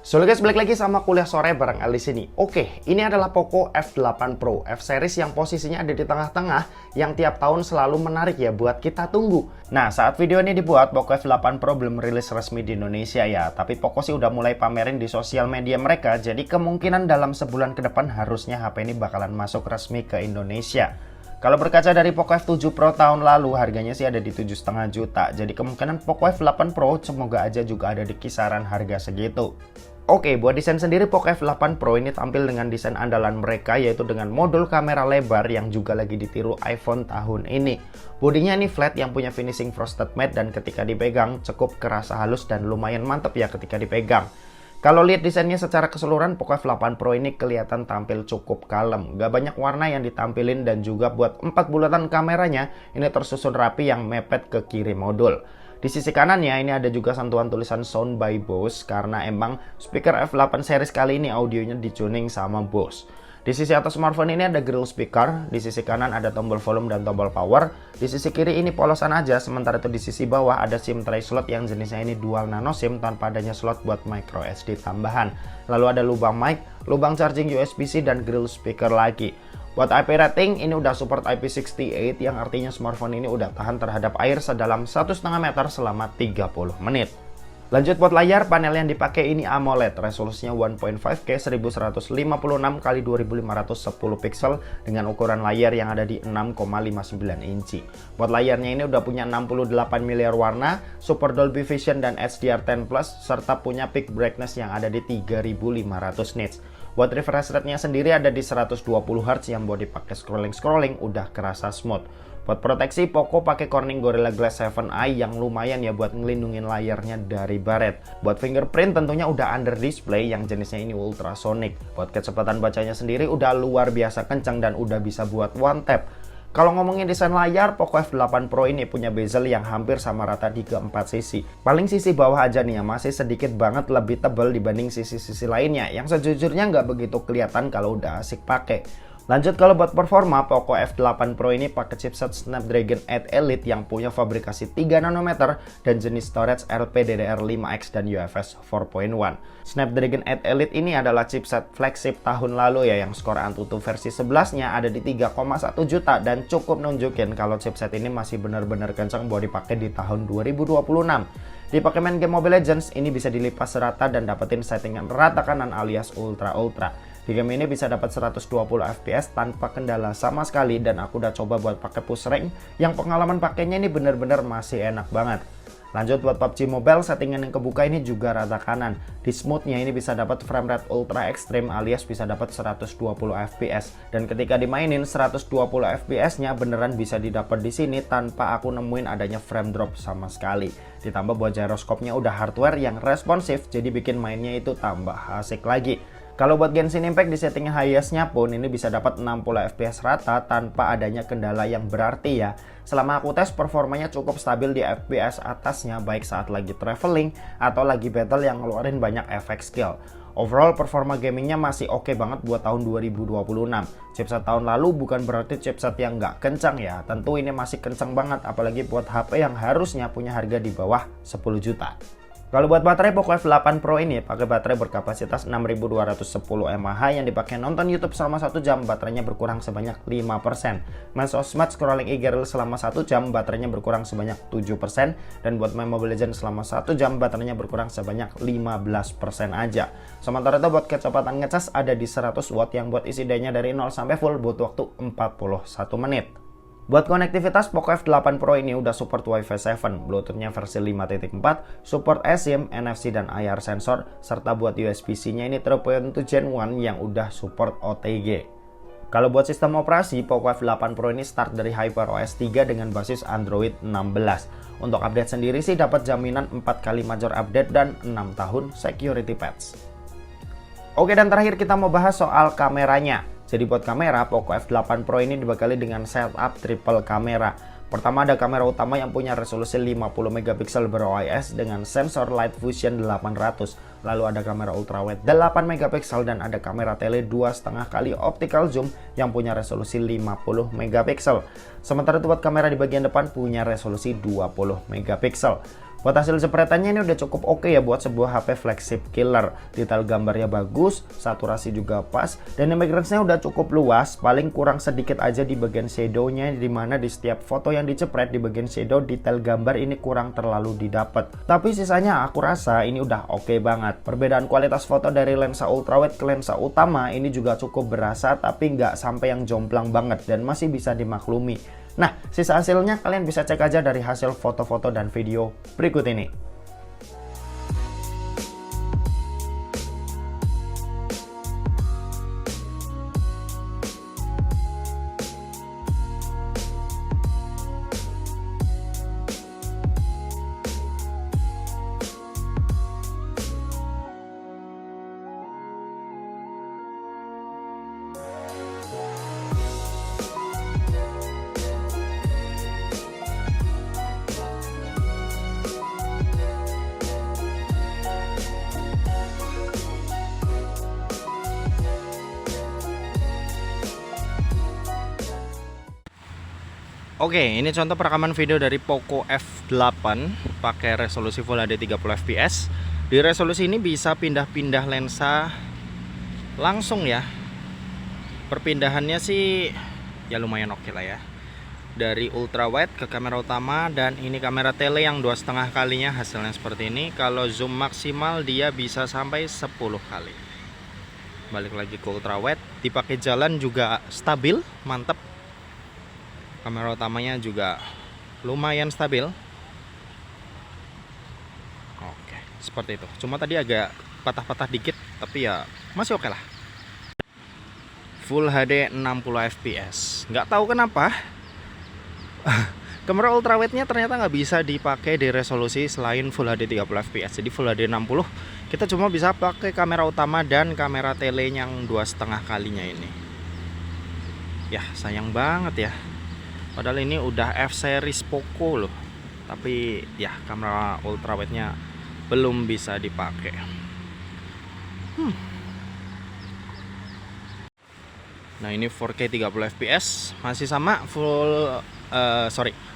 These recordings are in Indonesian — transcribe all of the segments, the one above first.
So guys, balik lagi sama kuliah sore bareng Ali sini. Oke, ini adalah Poco F8 Pro, F-series yang posisinya ada di tengah-tengah, yang tiap tahun selalu menarik ya buat kita tunggu. Nah, saat video ini dibuat, Poco F8 Pro belum rilis resmi di Indonesia ya, tapi Poco sih udah mulai pamerin di sosial media mereka, jadi kemungkinan dalam sebulan ke depan harusnya HP ini bakalan masuk resmi ke Indonesia. Kalau berkaca dari Poco F7 Pro tahun lalu, harganya sih ada di 7,5 juta. Jadi kemungkinan Poco F8 Pro semoga aja juga ada di kisaran harga segitu. Oke, buat desain sendiri Poco F8 Pro ini tampil dengan desain andalan mereka, yaitu dengan modul kamera lebar yang juga lagi ditiru iPhone tahun ini. Bodinya ini flat yang punya finishing frosted matte dan ketika dipegang cukup kerasa halus dan lumayan mantep ya ketika dipegang. Kalau lihat desainnya secara keseluruhan, Poco F8 Pro ini kelihatan tampil cukup kalem. Gak banyak warna yang ditampilin dan juga buat 4 bulatan kameranya ini tersusun rapi yang mepet ke kiri modul. Di sisi kanannya ini ada juga sentuhan tulisan Sound by Bose karena emang speaker F8 series kali ini audionya dituning sama Bose. Di sisi atas smartphone ini ada grill speaker, di sisi kanan ada tombol volume dan tombol power, di sisi kiri ini polosan aja, sementara itu di sisi bawah ada SIM tray slot yang jenisnya ini dual nano SIM tanpa adanya slot buat micro SD tambahan. Lalu ada lubang mic, lubang charging USB-C dan grill speaker lagi. Buat IP rating ini udah support IP68 yang artinya smartphone ini udah tahan terhadap air sedalam 1,5 meter selama 30 menit. Lanjut buat layar, panel yang dipakai ini AMOLED, resolusinya 1.5K 1156 x 2510 pixel dengan ukuran layar yang ada di 6,59 inci. Buat layarnya ini udah punya 68 miliar warna, Super Dolby Vision dan HDR10+, serta punya peak brightness yang ada di 3500 nits. Buat refresh rate-nya sendiri ada di 120 Hz yang buat dipakai scrolling udah kerasa smooth. Buat proteksi, Poco pakai Corning Gorilla Glass 7i yang lumayan ya buat ngelindungin layarnya dari baret. Buat fingerprint tentunya udah under display yang jenisnya ini ultrasonic. Buat kecepatan bacanya sendiri udah luar biasa kencang dan udah bisa buat one tap. Kalau ngomongin desain layar, Poco F8 Pro ini punya bezel yang hampir sama rata di keempat sisi. Paling sisi bawah aja nih ya, masih sedikit banget lebih tebal dibanding sisi-sisi lainnya, yang sejujurnya nggak begitu kelihatan kalau udah asik pakai. Lanjut kalau buat performa, Poco F8 Pro ini pakai chipset Snapdragon 8 Elite yang punya fabrikasi 3 nanometer dan jenis storage LPDDR5X dan UFS 4.1. Snapdragon 8 Elite ini adalah chipset flagship tahun lalu ya, yang skor Antutu versi 11-nya ada di 3,1 juta dan cukup nunjukin kalau chipset ini masih benar-benar kencang buat dipakai di tahun 2026. Dipakai main game Mobile Legends ini bisa dilipas rata dan dapetin settingan rata kanan alias ultra. Di game ini bisa dapat 120 fps tanpa kendala sama sekali dan aku udah coba buat pakai push rank yang pengalaman pakainya ini bener-bener masih enak banget. Lanjut buat PUBG Mobile, settingan yang kebuka ini juga rata kanan. Di smoothnya ini bisa dapat frame rate ultra extreme alias bisa dapat 120 fps dan ketika dimainin 120 fps nya beneran bisa didapat di sini tanpa aku nemuin adanya frame drop sama sekali. Ditambah buat gyroscope-nya udah hardware yang responsif jadi bikin mainnya itu tambah asik lagi. Kalau buat Genshin Impact di setting highest-nya pun ini bisa dapat 60 fps rata tanpa adanya kendala yang berarti ya. Selama aku tes performanya cukup stabil di fps atasnya baik saat lagi traveling atau lagi battle yang ngeluarin banyak efek skill. Overall performa gamingnya masih oke banget buat tahun 2026. Chipset tahun lalu bukan berarti chipset yang nggak kencang ya. Tentu ini masih kencang banget apalagi buat HP yang harusnya punya harga di bawah 10 juta. Kalau buat baterai, Poco F8 Pro ini pakai baterai berkapasitas 6210 mAh yang dipakai nonton YouTube selama 1 jam, baterainya berkurang sebanyak 5%. Main sosmed scrolling IG Reels selama 1 jam, baterainya berkurang sebanyak 7%. Dan buat main Mobile Legends selama 1 jam, baterainya berkurang sebanyak 15% aja. Sementara itu buat kecepatan ngecas ada di 100 watt yang buat isi dayanya dari 0 sampai full butuh waktu 41 menit. Buat konektivitas, Poco F8 Pro ini udah support Wi-Fi 7, Bluetooth-nya versi 5.4, support eSIM, NFC dan IR sensor, serta buat USB-C-nya ini 3.2 Gen 1 yang udah support OTG. Kalau buat sistem operasi, Poco F8 Pro ini start dari HyperOS 3 dengan basis Android 16. Untuk update sendiri sih dapat jaminan 4 kali major update dan 6 tahun security patch. Oke, dan terakhir kita mau bahas soal kameranya. Jadi buat kamera, Poco F8 Pro ini dibekali dengan setup triple kamera. Pertama ada kamera utama yang punya resolusi 50 megapiksel ber-OIS dengan sensor Light Fusion 800. Lalu ada kamera ultrawide 8 megapiksel dan ada kamera tele 2,5 kali optical zoom yang punya resolusi 50 megapiksel. Sementara itu buat kamera di bagian depan punya resolusi 20 megapiksel. Buat hasil jepretannya ini udah cukup oke ya buat sebuah HP flagship killer. Detail gambarnya bagus, saturasi juga pas, dan image range-nya udah cukup luas. Paling kurang sedikit aja di bagian shadow-nya, dimana di setiap foto yang dijepret di bagian shadow detail gambar ini kurang terlalu didapat. Tapi sisanya aku rasa ini udah oke banget. Perbedaan kualitas foto dari lensa ultrawide ke lensa utama ini juga cukup berasa, tapi nggak sampai yang jomplang banget dan masih bisa dimaklumi. Nah, sisa hasilnya kalian bisa cek aja dari hasil foto-foto dan video berikut ini. Oke, ini contoh perekaman video dari Poco F8 pakai resolusi Full HD 30 fps. Di resolusi ini bisa pindah-pindah lensa langsung ya. Perpindahannya sih ya lumayan oke lah ya. Dari ultrawide ke kamera utama, dan ini kamera tele yang 2,5 kalinya hasilnya seperti ini. Kalau zoom maksimal dia bisa sampai 10 kali. Balik lagi ke ultrawide, dipakai jalan juga stabil, mantap. Kamera utamanya juga lumayan stabil. Oke, seperti itu. Cuma tadi agak patah-patah dikit, tapi ya masih oke lah. Full HD 60 fps. Nggak tahu kenapa kamera ultrawide-nya ternyata nggak bisa dipakai di resolusi selain Full HD 30 fps. Jadi Full HD 60 kita cuma bisa pakai kamera utama dan kamera tele yang 2,5 kalinya ini. Ya sayang banget ya. Padahal ini udah F series Poco loh. Tapi ya kamera ultrawide-nya belum bisa dipakai. Nah ini 4K 30 fps masih sama full.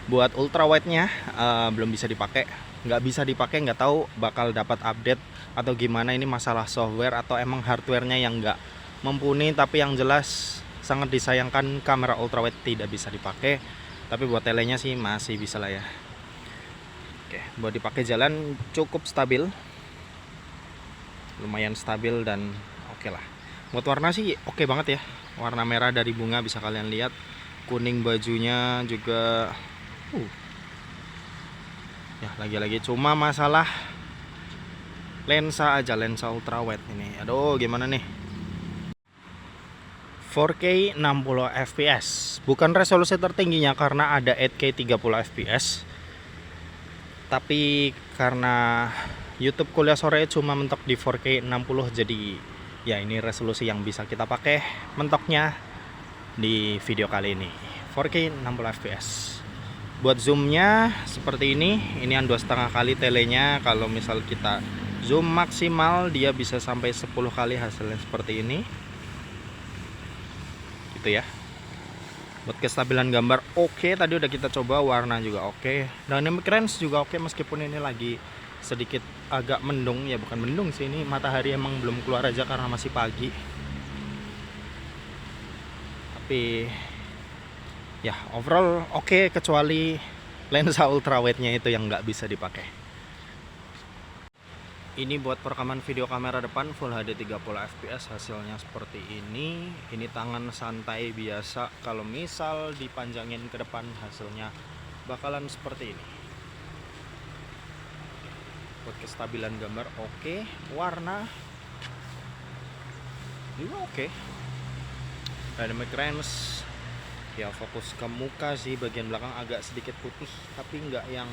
Buat ultrawide-nya belum bisa dipakai. Nggak bisa dipakai, nggak tahu bakal dapat update atau gimana. Ini masalah software atau emang hardware-nya yang nggak mumpuni. Tapi yang jelas sangat disayangkan kamera ultrawide tidak bisa dipakai. Tapi buat telenya sih masih bisa lah ya. Oke, buat dipakai jalan cukup stabil, lumayan stabil dan oke lah. Buat warna sih oke banget ya. Warna merah dari bunga bisa kalian lihat. Kuning bajunya juga. Ya lagi-lagi cuma masalah lensa aja, lensa ultrawide ini. Aduh gimana nih. 4K 60 fps, bukan resolusi tertingginya karena ada 8K 30 fps. Tapi karena YouTube kuliah sore cuma mentok di 4K 60, jadi ya ini resolusi yang bisa kita pakai mentoknya di video kali ini. 4K 60 fps. Buat zoomnya seperti ini yang 2,5 kali telenya. Kalau misal kita zoom maksimal dia bisa sampai 10 kali hasilnya seperti ini. Ya, buat kestabilan gambar oke. Tadi udah kita coba, warna juga oke, dynamic range juga oke. Meskipun ini lagi sedikit agak mendung, ya bukan mendung sih, ini matahari emang belum keluar aja karena masih pagi. Tapi ya overall oke, kecuali lensa ultrawide-nya itu yang nggak bisa dipakai. Ini buat perekaman video kamera depan Full HD 30 fps hasilnya seperti ini. Ini tangan santai biasa. Kalau misal dipanjangin ke depan hasilnya bakalan seperti ini. Buat kestabilan gambar oke. Warna juga oke. Dynamic range ya fokus ke muka sih, bagian belakang agak sedikit putih tapi nggak yang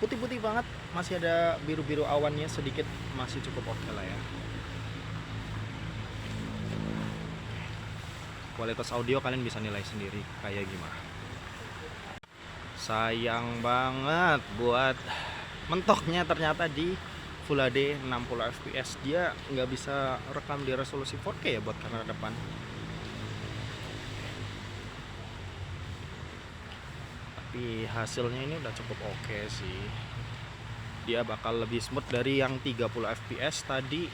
putih-putih banget, masih ada biru-biru awannya sedikit, masih cukup oke lah ya. Kualitas audio kalian bisa nilai sendiri kayak gimana. Sayang banget buat mentoknya ternyata di Full HD 60 fps dia nggak bisa rekam di resolusi 4K ya buat kamera depan. Tapi hasilnya ini udah cukup oke sih. dia bakal lebih smooth dari yang 30 fps tadi.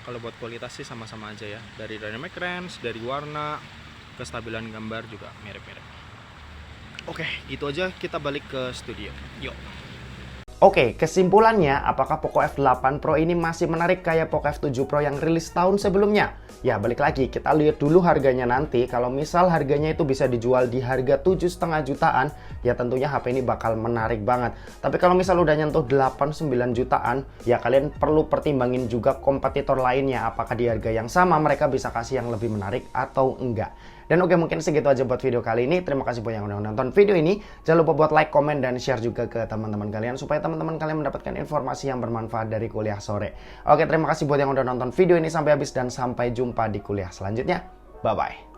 Kalau buat kualitas sih sama-sama aja ya, dari dynamic range, dari warna, kestabilan gambar juga mirip-mirip. Oke, gitu aja, kita balik ke studio. Yuk. Oke, kesimpulannya, apakah Poco F8 Pro ini masih menarik kayak Poco F7 Pro yang rilis tahun sebelumnya? Ya, balik lagi, kita lihat dulu harganya nanti. Kalau misal harganya itu bisa dijual di harga 7,5 jutaan, ya tentunya HP ini bakal menarik banget. Tapi kalau misal udah nyentuh 8-9 jutaan, ya kalian perlu pertimbangin juga kompetitor lainnya. Apakah di harga yang sama mereka bisa kasih yang lebih menarik atau enggak. Dan oke, mungkin segitu aja buat video kali ini. Terima kasih buat yang udah nonton video ini. Jangan lupa buat like, komen, dan share juga ke teman-teman kalian supaya teman-teman kalian mendapatkan informasi yang bermanfaat dari kuliah sore. Oke, terima kasih buat yang udah nonton video ini sampai habis dan sampai jumpa di kuliah selanjutnya. Bye-bye.